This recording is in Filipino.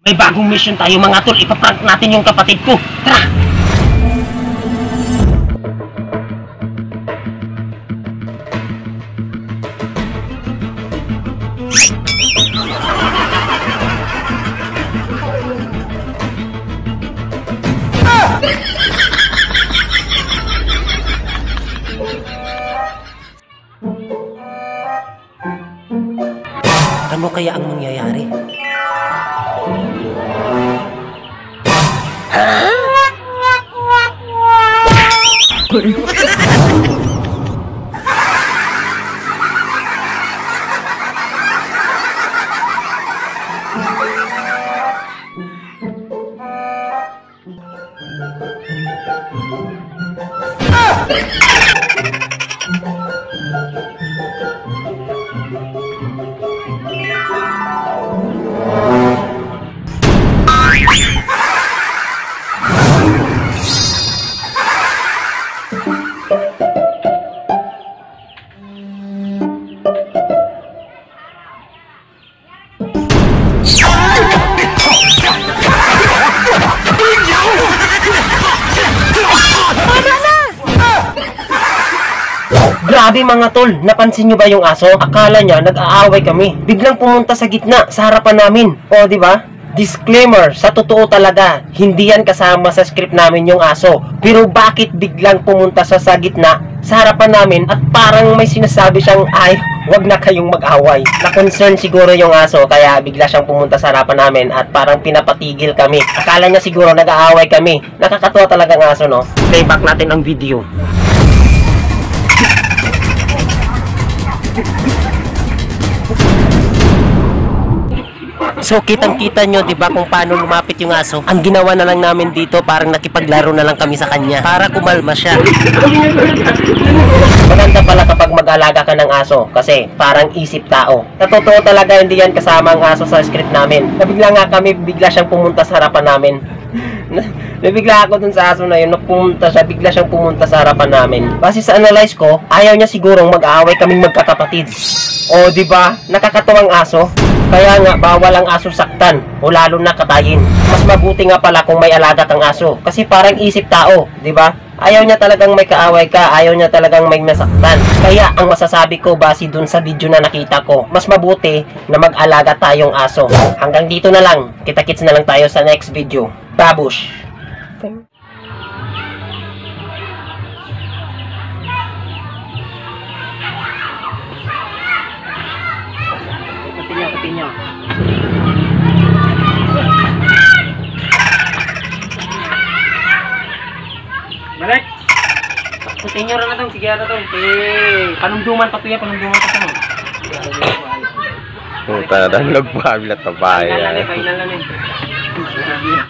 May bagong mission tayo mga tol. Ipaprank natin yung kapatid ko. Tara! Ano kaya ang mangyayari? Grabe mga tol, napansin nyo ba yung aso? Akala niya nag-aaway kami. Biglang pumunta sa gitna, sa harapan namin. O, di ba? Disclaimer, sa totoo talaga, hindi yan kasama sa script namin yung aso. Pero bakit biglang pumunta sa gitna, sa harapan namin, at parang may sinasabi siyang, ay, wag na kayong mag-away. Na-concern siguro yung aso, kaya bigla siyang pumunta sa harapan namin at parang pinapatigil kami. Akala niya siguro nag-aaway kami. Nakakatuwa talaga ng aso, no? Playback natin ang video. So kitang-kita nyo, di ba, kung paano lumapit yung aso? Ang ginawa na lang namin dito, parang nakipaglaro na lang kami sa kanya para kumalma siya. Maganda pala kapag mag-alaga ka ng aso kasi parang isip tao. Sa totoo talaga, hindi yan kasama ang aso sa script namin. Nabigla nga kami, bigla siyang pumunta sa harapan namin. Nabigla ako dun sa aso na yun, napumunta siya, bigla siyang pumunta sa harapan namin. Base sa analyze ko, ayaw niya sigurong mag-aaway kaming magkakapatid. O, di ba? Nakakatuwang aso. Kaya nga, bawal ang aso saktan o lalo na katayin. Mas mabuti nga pala kung may alaga kang aso. Kasi parang isip tao, di ba? Ayaw niya talagang may kaaway ka, ayaw niya talagang may nasaktan. Kaya ang masasabi ko base dun sa video na nakita ko, mas mabuti na mag-alaga tayong aso. Hanggang dito na lang. Kita-kits na lang tayo sa next video. Babush! Pati niya. Balik! Pati niya rin na itong, sige na itong. Panumduman pa ito yan, panumduman pa ito mo. Puta na, nagpabilat na bayan. Final na eh.